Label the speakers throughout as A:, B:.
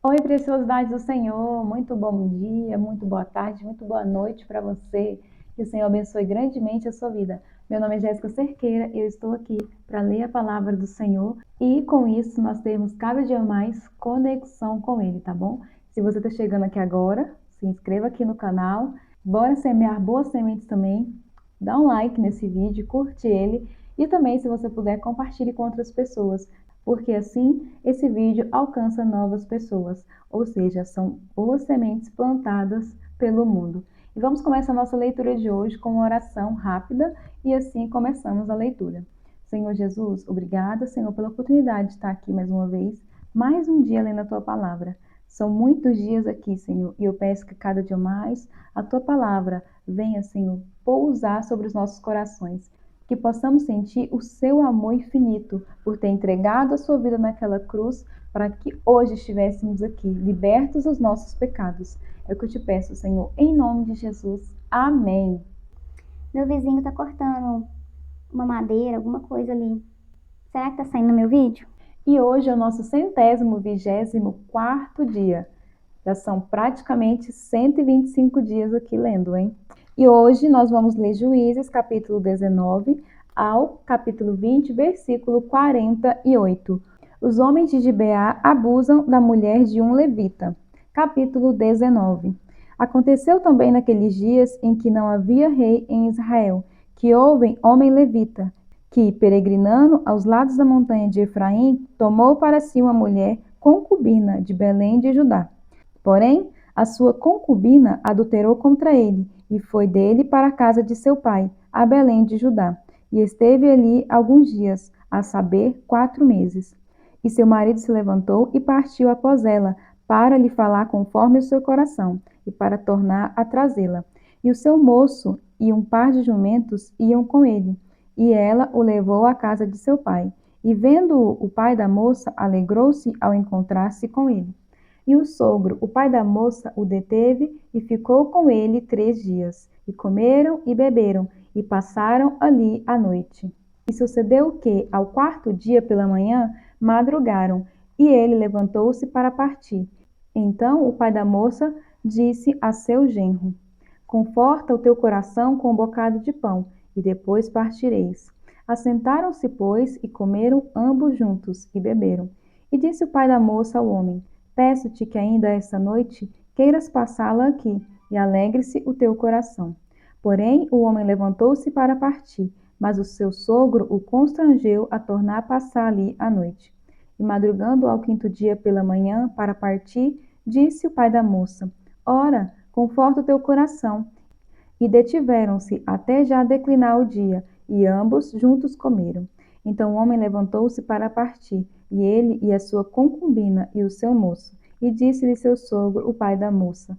A: Oi, preciosidade do Senhor, muito bom dia, muito boa tarde, muito boa noite para você. Que o Senhor abençoe grandemente a sua vida. Meu nome é Jéssica Cerqueira e eu estou aqui para ler a palavra do Senhor e com isso nós temos cada dia mais conexão com Ele, tá bom? Se você está chegando aqui agora, se inscreva aqui no canal, bora semear boas sementes também, dá um like nesse vídeo, curte ele e também, se você puder, compartilhe com outras pessoas, porque assim esse vídeo alcança novas pessoas, ou seja, são boas sementes plantadas pelo mundo. E vamos começar a nossa leitura de hoje com uma oração rápida e assim começamos a leitura. Senhor Jesus, obrigada, Senhor, pela oportunidade de estar aqui mais uma vez, mais um dia lendo a Tua Palavra. São muitos dias aqui, Senhor, e eu peço que cada dia mais a Tua Palavra venha, Senhor, pousar sobre os nossos corações, que possamos sentir o seu amor infinito por ter entregado a sua vida naquela cruz para que hoje estivéssemos aqui, libertos dos nossos pecados. É o que eu te peço, Senhor, em nome de Jesus. Amém.
B: Meu vizinho tá cortando uma madeira, alguma coisa ali. Será que tá saindo no meu vídeo?
A: E hoje é o nosso 124º dia. Já são praticamente 125 dias aqui lendo, hein? E hoje nós vamos ler Juízes, capítulo 19 ao capítulo 20, versículo 48. Os homens de Gibeá abusam da mulher de um levita. Capítulo 19. Aconteceu também naqueles dias em que não havia rei em Israel, que houve homem levita, que, peregrinando aos lados da montanha de Efraim, tomou para si uma mulher concubina de Belém de Judá. Porém, a sua concubina adulterou contra ele, e foi dele para a casa de seu pai, a Belém de Judá, e esteve ali alguns dias, a saber, 4 meses. E seu marido se levantou e partiu após ela, para lhe falar conforme o seu coração, e para tornar a trazê-la. E o seu moço e um par de jumentos iam com ele, e ela o levou à casa de seu pai. E vendo-o, o pai da moça alegrou-se ao encontrar-se com ele. E o sogro, o pai da moça, o deteve e ficou com ele 3 dias. E comeram e beberam, e passaram ali a noite. E sucedeu que, ao 4º dia pela manhã, madrugaram, e ele levantou-se para partir. Então o pai da moça disse a seu genro: Conforta o teu coração com um bocado de pão, e depois partireis. Assentaram-se, pois, e comeram ambos juntos, e beberam. E disse o pai da moça ao homem: Peço-te que ainda esta noite queiras passá-la aqui, e alegre-se o teu coração. Porém, o homem levantou-se para partir, mas o seu sogro o constrangeu a tornar a passar ali a noite. E madrugando ao 5º dia pela manhã para partir, disse o pai da moça: Ora, conforta o teu coração. E detiveram-se até já declinar o dia, e ambos juntos comeram. Então o homem levantou-se para partir, e ele e a sua concubina e o seu moço. E disse-lhe seu sogro, o pai da moça: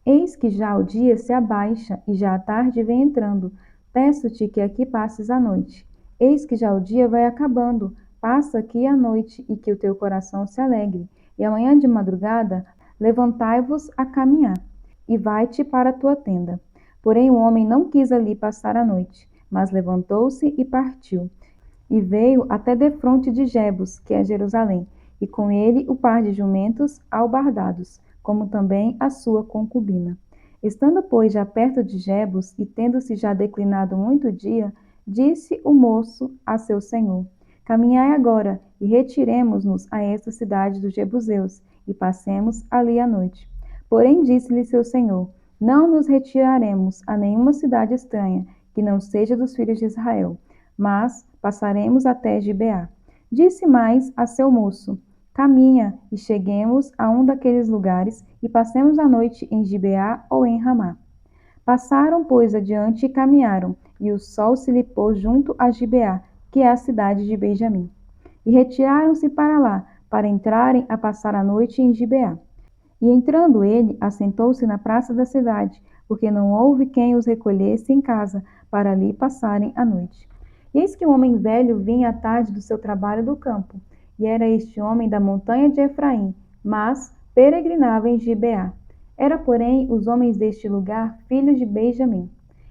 A: Eis que já o dia se abaixa, e já a tarde vem entrando. Peço-te que aqui passes a noite. Eis que já o dia vai acabando. Passa aqui a noite, e que o teu coração se alegre. E amanhã de madrugada, levantai-vos a caminhar, e vai-te para a tua tenda. Porém o homem não quis ali passar a noite, mas levantou-se e partiu. E veio até defronte de Jebus, que é Jerusalém, e com ele o par de jumentos albardados, como também a sua concubina. Estando, pois, já perto de Jebus, e tendo-se já declinado muito dia, disse o moço a seu senhor: Caminhai agora, e retiremo-nos a esta cidade dos Jebuseus, e passemos ali a noite. Porém disse-lhe seu senhor: Não nos retiraremos a nenhuma cidade estranha, que não seja dos filhos de Israel, mas passaremos até Gibeá. Disse mais a seu moço: Caminha e cheguemos a um daqueles lugares e passemos a noite em Gibeá ou em Ramá. Passaram, pois, adiante e caminharam, e o sol se lhe pôs junto a Gibeá, que é a cidade de Benjamim. E retiraram-se para lá, para entrarem a passar a noite em Gibeá. E entrando ele, assentou-se na praça da cidade, porque não houve quem os recolhesse em casa, para ali passarem a noite. E eis que um homem velho vinha à tarde do seu trabalho do campo, e era este homem da montanha de Efraim, mas peregrinava em Gibeá. Era, porém, os homens deste lugar filhos de Benjamim.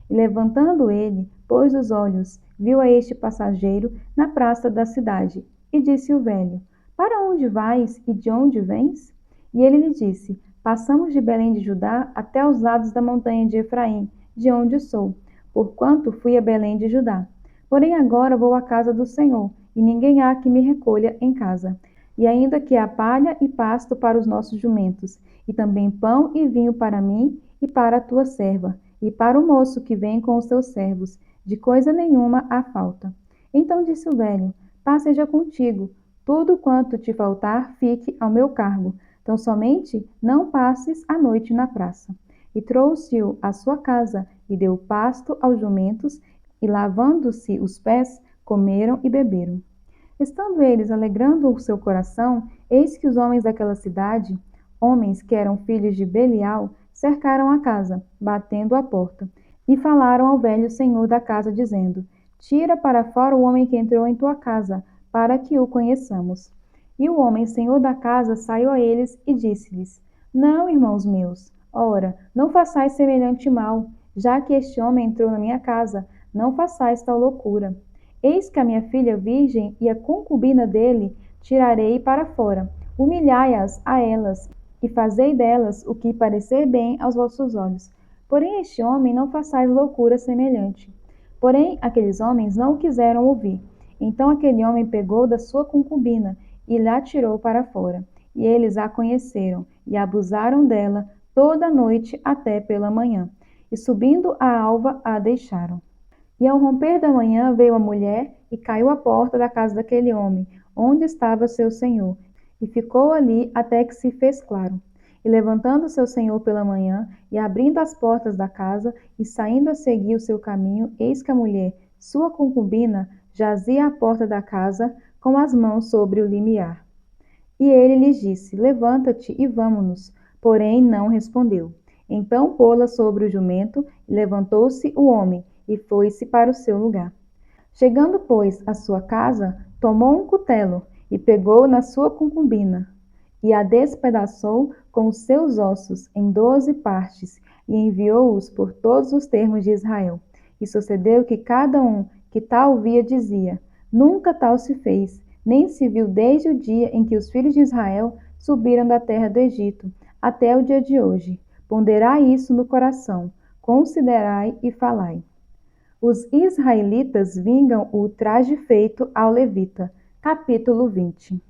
A: E levantando ele, pôs os olhos, viu a este passageiro na praça da cidade, e disse o velho: Para onde vais e de onde vens? E ele lhe disse: Passamos de Belém de Judá até os lados da montanha de Efraim, de onde sou, porquanto fui a Belém de Judá. Porém agora vou à casa do Senhor, e ninguém há que me recolha em casa. E ainda que há palha e pasto para os nossos jumentos, e também pão e vinho para mim e para a tua serva, e para o moço que vem com os teus servos, de coisa nenhuma há falta. Então disse o velho: Paz seja contigo, tudo quanto te faltar fique ao meu cargo, tão somente não passes a noite na praça. E trouxe-o à sua casa, e deu pasto aos jumentos, e lavando-se os pés, comeram e beberam. Estando eles alegrando o seu coração, eis que os homens daquela cidade, homens que eram filhos de Belial, cercaram a casa, batendo à porta, e falaram ao velho senhor da casa, dizendo: Tira para fora o homem que entrou em tua casa, para que o conheçamos. E o homem senhor da casa saiu a eles e disse-lhes: Não, irmãos meus, ora, não façais semelhante mal, já que este homem entrou na minha casa, não façais tal loucura. Eis que a minha filha virgem e a concubina dele tirarei para fora. Humilhai-as a elas, e fazei delas o que parecer bem aos vossos olhos. Porém, este homem não façais loucura semelhante. Porém, aqueles homens não o quiseram ouvir. Então aquele homem pegou da sua concubina e lhe tirou para fora. E eles a conheceram, e abusaram dela toda a noite até pela manhã. E subindo a alva, a deixaram. E ao romper da manhã veio a mulher e caiu à porta da casa daquele homem, onde estava seu senhor, e ficou ali até que se fez claro. E levantando seu senhor pela manhã, e abrindo as portas da casa, e saindo a seguir o seu caminho, eis que a mulher, sua concubina, jazia à porta da casa, com as mãos sobre o limiar. E ele lhes disse: Levanta-te e vamo-nos. Porém não respondeu. Então pô-la sobre o jumento, e levantou-se o homem, e foi-se para o seu lugar. Chegando, pois, à sua casa, tomou um cutelo, e pegou na sua concubina, e a despedaçou com os seus ossos em 12 partes, e enviou-os por todos os termos de Israel. E sucedeu que cada um que tal via dizia: Nunca tal se fez, nem se viu desde o dia em que os filhos de Israel subiram da terra do Egito, até o dia de hoje. Ponderai isso no coração, considerai e falai. Os israelitas vingam o traje feito ao levita. Capítulo 20.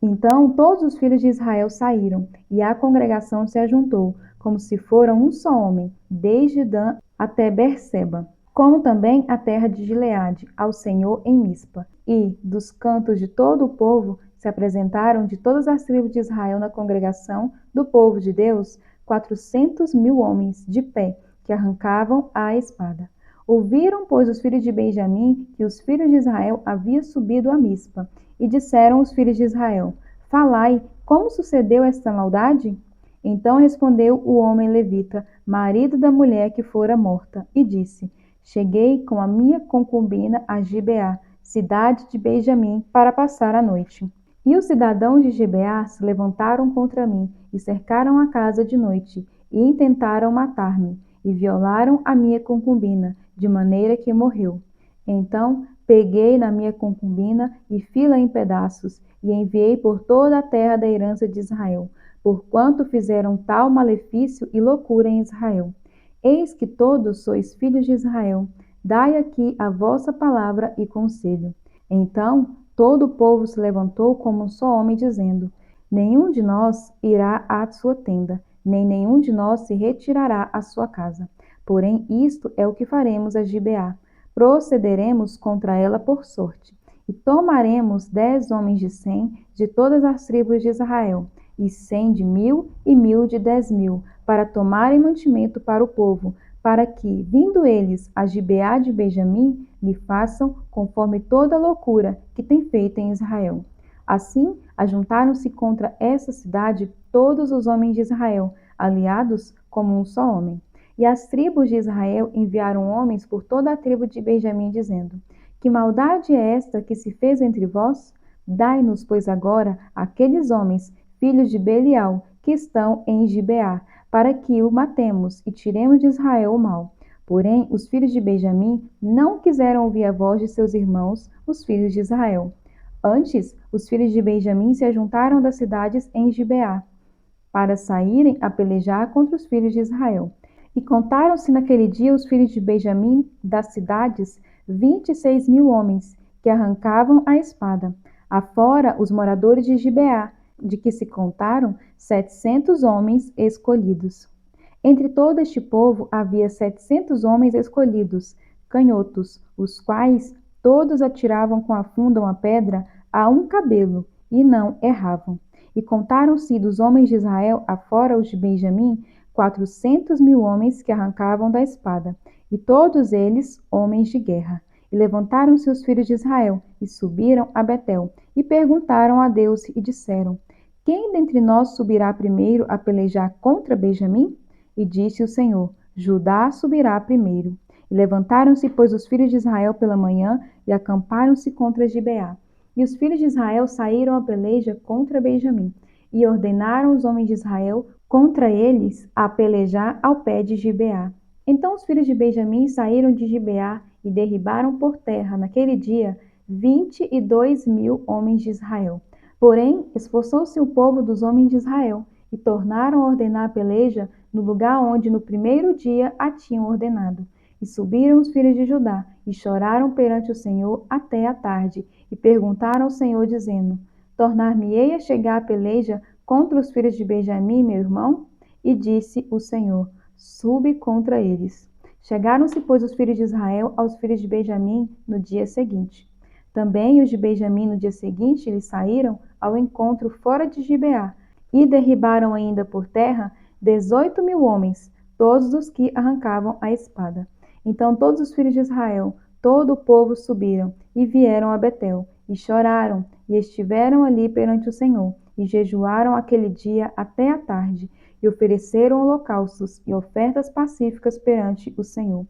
A: Então todos os filhos de Israel saíram, e a congregação se ajuntou, como se foram um só homem, desde Dan até Berseba, como também a terra de Gileade, ao Senhor em Mispa. E, dos cantos de todo o povo, se apresentaram de todas as tribos de Israel na congregação do povo de Deus 400.000 homens de pé, que arrancavam a espada. Ouviram, pois, os filhos de Benjamim que os filhos de Israel haviam subido a Mispa, e disseram os filhos de Israel: Falai, como sucedeu esta maldade? Então respondeu o homem levita, marido da mulher que fora morta, e disse: Cheguei com a minha concubina a Gibeá, cidade de Benjamim, para passar a noite. E os cidadãos de Gibeá se levantaram contra mim, e cercaram a casa de noite, e intentaram matar-me, e violaram a minha concubina, de maneira que morreu. Então peguei na minha concubina e fi-la em pedaços, e enviei por toda a terra da herança de Israel, porquanto fizeram tal malefício e loucura em Israel. Eis que todos sois filhos de Israel, dai aqui a vossa palavra e conselho. Então todo o povo se levantou como um só homem, dizendo: Nenhum de nós irá à sua tenda, nem nenhum de nós se retirará à sua casa. Porém isto é o que faremos a Gibeá: procederemos contra ela por sorte, e tomaremos 10 homens de 100 de todas as tribos de Israel, e 100 de 1.000 e 1.000 de 10.000, para tomarem mantimento para o povo, para que, vindo eles a Gibeá de Benjamim, lhe façam conforme toda a loucura que tem feito em Israel. Assim, ajuntaram-se contra essa cidade todos os homens de Israel, aliados como um só homem. E as tribos de Israel enviaram homens por toda a tribo de Benjamim, dizendo: Que maldade é esta que se fez entre vós? Dai-nos, pois, agora aqueles homens, filhos de Belial, que estão em Gibeá, para que o matemos e tiremos de Israel o mal. Porém, os filhos de Benjamim não quiseram ouvir a voz de seus irmãos, os filhos de Israel. Antes, os filhos de Benjamim se ajuntaram das cidades em Gibeá. para saírem a pelejar contra os filhos de Israel. E contaram-se naquele dia os filhos de Benjamim das cidades 26.000 homens, que arrancavam a espada. Afora os moradores de Gibeá, de que se contaram 700 homens escolhidos. Entre todo este povo havia 700 homens escolhidos, canhotos, os quais todos atiravam com a funda uma pedra a um cabelo, e não erravam. E contaram-se dos homens de Israel, afora os de Benjamim, 400.000 homens que arrancavam da espada, e todos eles homens de guerra. E levantaram-se os filhos de Israel, e subiram a Betel, e perguntaram a Deus, e disseram: Quem dentre nós subirá primeiro a pelejar contra Benjamim? E disse o Senhor: Judá subirá primeiro. E levantaram-se, pois, os filhos de Israel pela manhã, e acamparam-se contra Gibeá. E os filhos de Israel saíram a peleja contra Benjamim, e ordenaram os homens de Israel contra eles a pelejar ao pé de Gibeá. Então os filhos de Benjamim saíram de Gibeá e derribaram por terra, naquele dia, 22.000 homens de Israel. Porém, esforçou-se o povo dos homens de Israel, e tornaram a ordenar a peleja no lugar onde no primeiro dia a tinham ordenado. E subiram os filhos de Judá, e choraram perante o Senhor até a tarde, e perguntaram ao Senhor, dizendo: Tornar-me-ei a chegar a peleja contra os filhos de Benjamim, meu irmão? E disse o Senhor: Sube contra eles. Chegaram-se, pois, os filhos de Israel aos filhos de Benjamim no dia seguinte. Também os de Benjamim no dia seguinte lhes saíram ao encontro fora de Gibeá, e derribaram ainda por terra 18.000 homens, todos os que arrancavam a espada. Então todos os filhos de Israel, todo o povo subiram e vieram a Betel, e choraram, e estiveram ali perante o Senhor, e jejuaram aquele dia até a tarde, e ofereceram holocaustos e ofertas pacíficas perante o Senhor.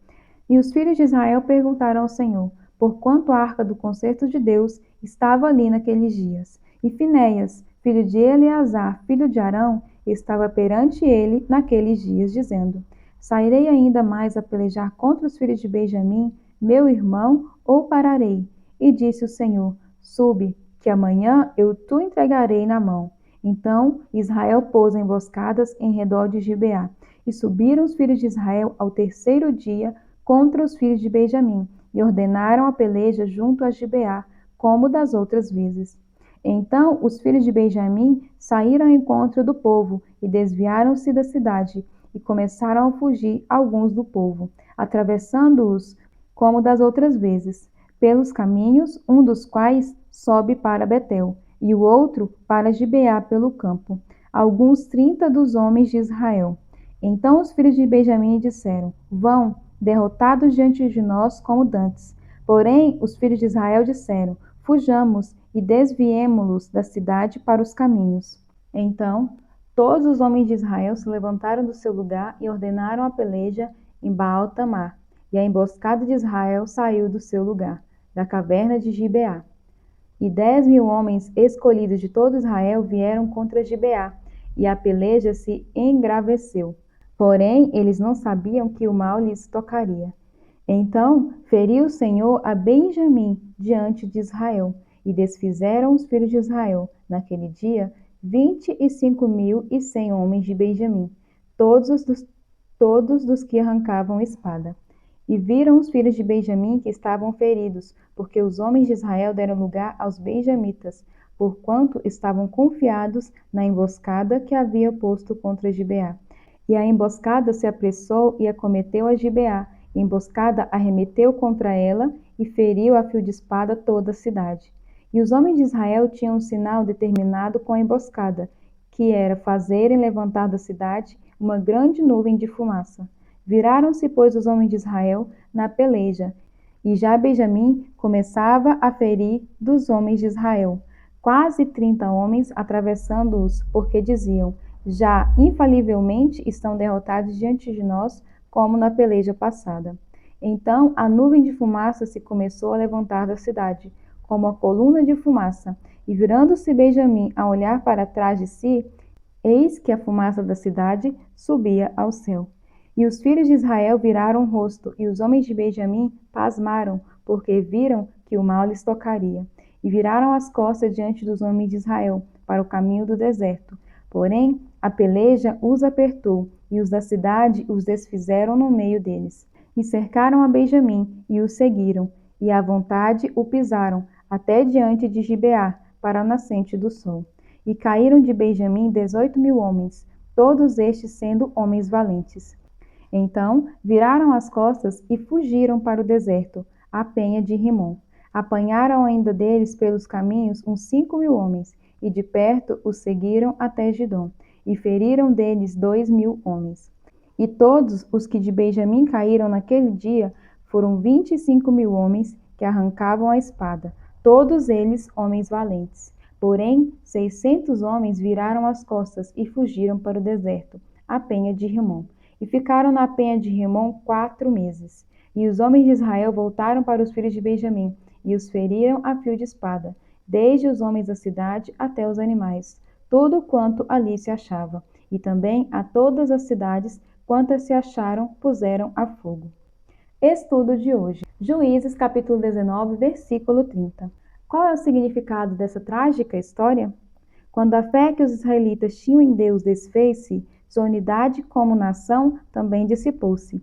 A: E os filhos de Israel perguntaram ao Senhor, porquanto a arca do concerto de Deus estava ali naqueles dias. E Finéias, filho de Eleazar, filho de Arão, estava perante ele naqueles dias, dizendo: Sairei ainda mais a pelejar contra os filhos de Benjamim, meu irmão, ou pararei? E disse o Senhor: Sube, que amanhã eu te entregarei na mão. Então Israel pôs emboscadas em redor de Gibeá, e subiram os filhos de Israel ao terceiro dia contra os filhos de Benjamim, e ordenaram a peleja junto a Gibeá, como das outras vezes. Então os filhos de Benjamim saíram ao encontro do povo e desviaram-se da cidade, e começaram a fugir alguns do povo, atravessando-os como das outras vezes, pelos caminhos, um dos quais sobe para Betel, e o outro para Gibeá pelo campo, alguns 30 dos homens de Israel. Então os filhos de Benjamim disseram: Vão, derrotados diante de nós como dantes. Porém os filhos de Israel disseram: Fujamos e desviemo-los da cidade para os caminhos. Então todos os homens de Israel se levantaram do seu lugar e ordenaram a peleja em Baal-Tamar. E a emboscada de Israel saiu do seu lugar, da caverna de Gibeá. E 10.000 homens escolhidos de todo Israel vieram contra Gibeá, e a peleja se engraveceu. Porém, eles não sabiam que o mal lhes tocaria. Então feriu o Senhor a Benjamim diante de Israel, e desfizeram os filhos de Israel, naquele dia, 25.100 homens de Benjamim, todos dos que arrancavam espada. E viram os filhos de Benjamim que estavam feridos, porque os homens de Israel deram lugar aos benjamitas, porquanto estavam confiados na emboscada que havia posto contra Gibeá. E a emboscada se apressou e acometeu a Gibeá. A emboscada arremeteu contra ela e feriu a fio de espada toda a cidade. E os homens de Israel tinham um sinal determinado com a emboscada, que era fazerem levantar da cidade uma grande nuvem de fumaça. Viraram-se, pois, os homens de Israel na peleja, e já Benjamim começava a ferir dos homens de Israel, quase 30 homens, atravessando-os, porque diziam: já infalivelmente estão derrotados diante de nós, como na peleja passada. Então a nuvem de fumaça se começou a levantar da cidade, como a coluna de fumaça, e virando-se Benjamim a olhar para trás de si, eis que a fumaça da cidade subia ao céu. E os filhos de Israel viraram o rosto, e os homens de Benjamim pasmaram, porque viram que o mal lhes tocaria. E viraram as costas diante dos homens de Israel, para o caminho do deserto. Porém, A peleja os apertou, e os da cidade os desfizeram no meio deles. E cercaram a Benjamim, e o seguiram, e à vontade o pisaram, até diante de Gibeá, para a nascente do sol. E caíram de Benjamim 18.000 homens, todos estes sendo homens valentes. Então viraram as costas e fugiram para o deserto, à penha de Rimom. Apanharam ainda deles pelos caminhos uns 5.000 homens, e de perto os seguiram até Gidom, e feriram deles 2.000 homens. E todos os que de Benjamim caíram naquele dia foram 25.000 homens que arrancavam a espada, todos eles homens valentes. Porém, 600 homens viraram as costas e fugiram para o deserto, à penha de Rimom. E ficaram na penha de Rimom 4 meses. E os homens de Israel voltaram para os filhos de Benjamim, e os feriram a fio de espada, desde os homens da cidade até os animais, tudo quanto ali se achava. E também a todas as cidades, quantas se acharam, puseram a fogo. Estudo de hoje. Juízes, capítulo 19, versículo 30. Qual é o significado dessa trágica história? Quando a fé que os israelitas tinham em Deus desfez-se, sua unidade como nação também dissipou-se.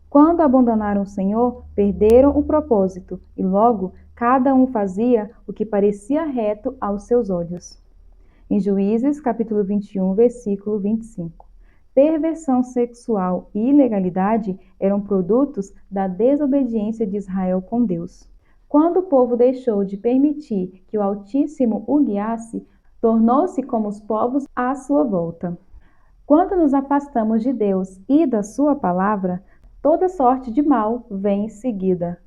A: Quando abandonaram o Senhor, perderam o propósito, e logo cada um fazia o que parecia reto aos seus olhos. Em Juízes, capítulo 21, versículo 25. Perversão sexual e ilegalidade eram produtos da desobediência de Israel com Deus. Quando o povo deixou de permitir que o Altíssimo o guiasse, tornou-se como os povos à sua volta. Quando nos afastamos de Deus e da sua palavra, toda sorte de mal vem em seguida.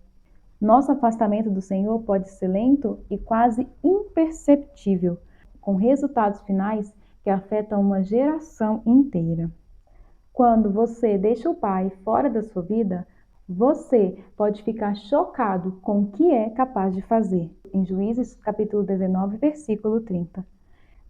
A: Nosso afastamento do Senhor pode ser lento e quase imperceptível, com resultados finais que afetam uma geração inteira. Quando você deixa o Pai fora da sua vida, você pode ficar chocado com o que é capaz de fazer. Em Juízes, capítulo 19, versículo 30.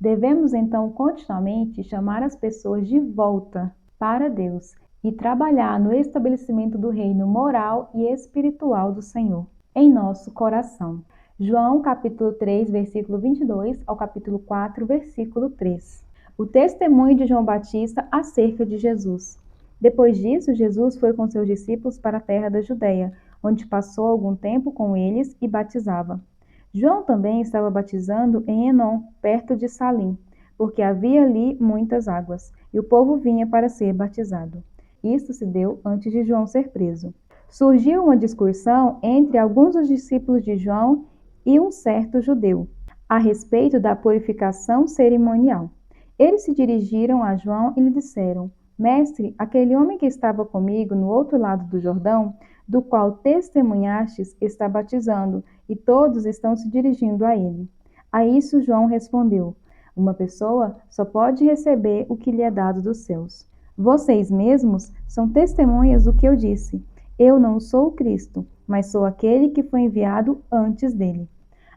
A: Devemos então continuamente chamar as pessoas de volta para Deus e trabalhar no estabelecimento do reino moral e espiritual do Senhor em nosso coração. João capítulo 3, versículo 22 ao capítulo 4, versículo 3. O testemunho de João Batista acerca de Jesus. Depois disso, Jesus foi com seus discípulos para a terra da Judeia, onde passou algum tempo com eles e batizava. João também estava batizando em Enom, perto de Salim, porque havia ali muitas águas, e o povo vinha para ser batizado. Isto se deu antes de João ser preso. Surgiu uma discussão entre alguns dos discípulos de João e um certo judeu, a respeito da purificação cerimonial. Eles se dirigiram a João e lhe disseram: Mestre, aquele homem que estava comigo no outro lado do Jordão, do qual testemunhastes, está batizando, e todos estão se dirigindo a ele. A isso João respondeu: Uma pessoa só pode receber o que lhe é dado dos céus. Vocês mesmos são testemunhas do que eu disse. Eu não sou o Cristo, mas sou aquele que foi enviado antes dele.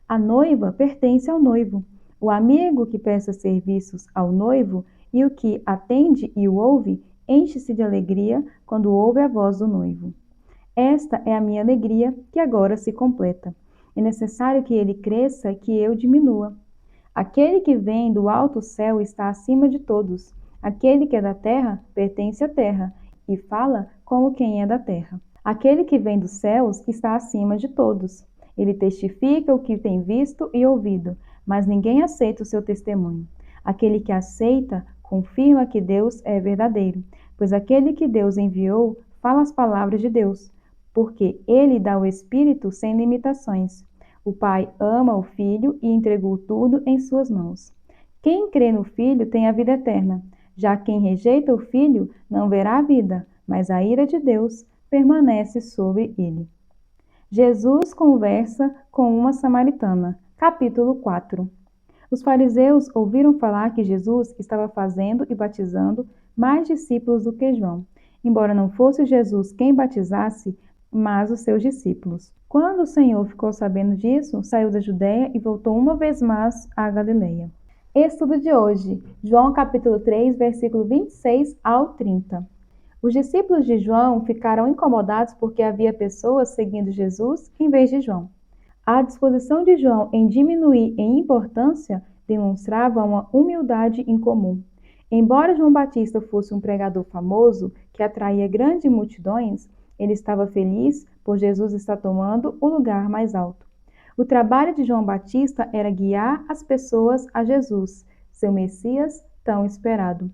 A: A noiva pertence ao noivo. O amigo que presta serviços ao noivo e o que atende e o ouve, enche-se de alegria quando ouve a voz do noivo. Esta é a minha alegria que agora se completa. É necessário que ele cresça e que eu diminua. Aquele que vem do alto céu está acima de todos. Aquele que é da terra pertence à terra e fala como quem é da terra. Aquele que vem dos céus está acima de todos. Ele testifica o que tem visto e ouvido, mas ninguém aceita o seu testemunho. Aquele que aceita confirma que Deus é verdadeiro, pois aquele que Deus enviou fala as palavras de Deus, porque ele dá o Espírito sem limitações. O Pai ama o Filho e entregou tudo em suas mãos. Quem crê no Filho tem a vida eterna. Já quem rejeita o Filho não verá a vida, mas a ira de Deus permanece sobre ele. Jesus conversa com uma samaritana. Capítulo 4. Os fariseus ouviram falar que Jesus estava fazendo e batizando mais discípulos do que João, embora não fosse Jesus quem batizasse, mas os seus discípulos. Quando o Senhor ficou sabendo disso, saiu da Judeia e voltou uma vez mais à Galileia. Estudo de hoje, João capítulo 3, versículo 26 ao 30. Os discípulos de João ficaram incomodados porque havia pessoas seguindo Jesus em vez de João. A disposição de João em diminuir em importância demonstrava uma humildade incomum. Embora João Batista fosse um pregador famoso que atraía grandes multidões, ele estava feliz por Jesus estar tomando o lugar mais alto. O trabalho de João Batista era guiar as pessoas a Jesus, seu Messias tão esperado.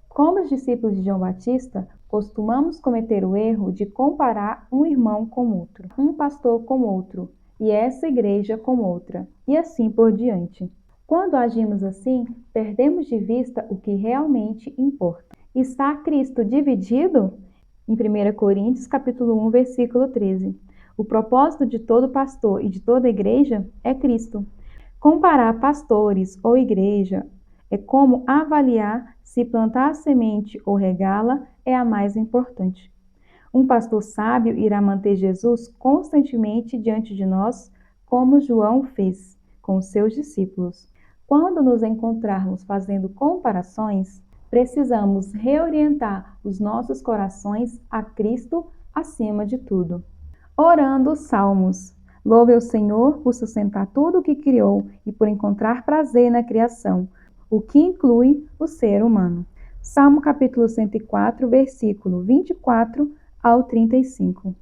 A: Como os discípulos de João Batista, costumamos cometer o erro de comparar um irmão com outro, um pastor com outro, e essa igreja com outra, e assim por diante. Quando agimos assim, perdemos de vista o que realmente importa. Está Cristo dividido? Em 1 Coríntios, capítulo 1, versículo 13. O propósito de todo pastor e de toda igreja é Cristo. Comparar pastores ou igreja é como avaliar se plantar a semente ou regá-la é a mais importante. Um pastor sábio irá manter Jesus constantemente diante de nós, como João fez com os seus discípulos. Quando nos encontrarmos fazendo comparações, precisamos reorientar os nossos corações a Cristo acima de tudo. Orando os Salmos. Louve ao Senhor por sustentar tudo o que criou e por encontrar prazer na criação, o que inclui o ser humano. Salmo capítulo 104, versículo 24 ao 35.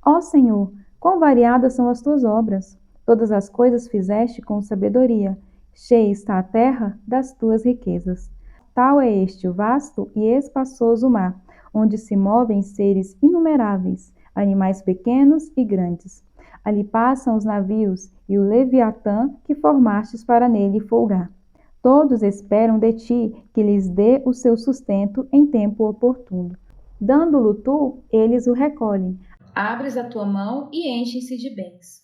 A: Ó Senhor, quão variadas são as tuas obras! Todas as coisas fizeste com sabedoria. Cheia está a terra das tuas riquezas. Tal é este o vasto e espaçoso mar, onde se movem seres inumeráveis, animais pequenos e grandes. Ali passam os navios e o Leviatã que formastes para nele folgar. Todos esperam de ti que lhes dê o seu sustento em tempo oportuno. Dando-lo tu, eles o recolhem. Abres a tua mão e enchem-se de bens.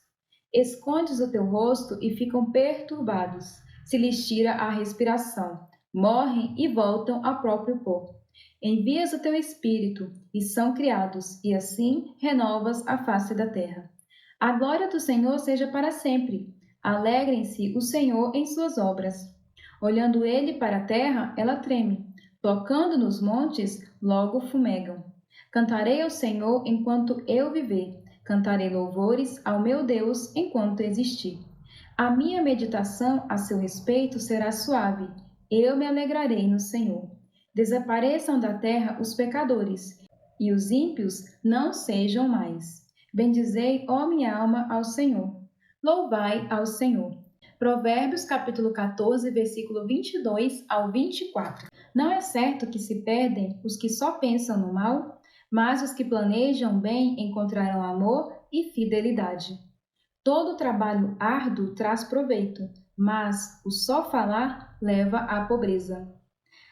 A: Escondes o teu rosto e ficam perturbados. Se lhes tira a respiração, morrem e voltam ao próprio pó. Envias o teu espírito e são criados, e assim renovas a face da terra. A glória do Senhor seja para sempre. Alegrem-se o Senhor em suas obras. Olhando ele para a terra, ela treme. Tocando nos montes, logo fumegam. Cantarei ao Senhor enquanto eu viver. Cantarei louvores ao meu Deus enquanto existir. A minha meditação a seu respeito será suave. Eu me alegrarei no Senhor. Desapareçam da terra os pecadores, e os ímpios não sejam mais. Bendizei, ó minha alma, ao Senhor. Louvai ao Senhor. Provérbios capítulo 14, versículo 22 ao 24. Não é certo que se perdem os que só pensam no mal, mas os que planejam bem encontrarão amor e fidelidade. Todo trabalho árduo traz proveito, mas o só falar leva à pobreza.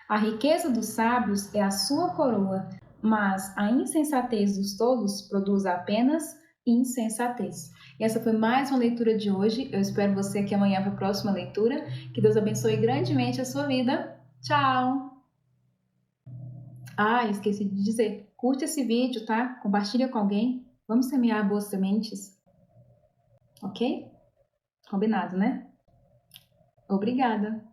A: A riqueza dos sábios é a sua coroa, mas a insensatez dos tolos produz apenas insensatez. E essa foi mais uma leitura de hoje. Eu espero você aqui amanhã para a próxima leitura. Que Deus abençoe grandemente a sua vida. Tchau! Esqueci de dizer, curte esse vídeo, tá? Compartilha com alguém. Vamos semear boas sementes. Ok? Combinado, né? Obrigada!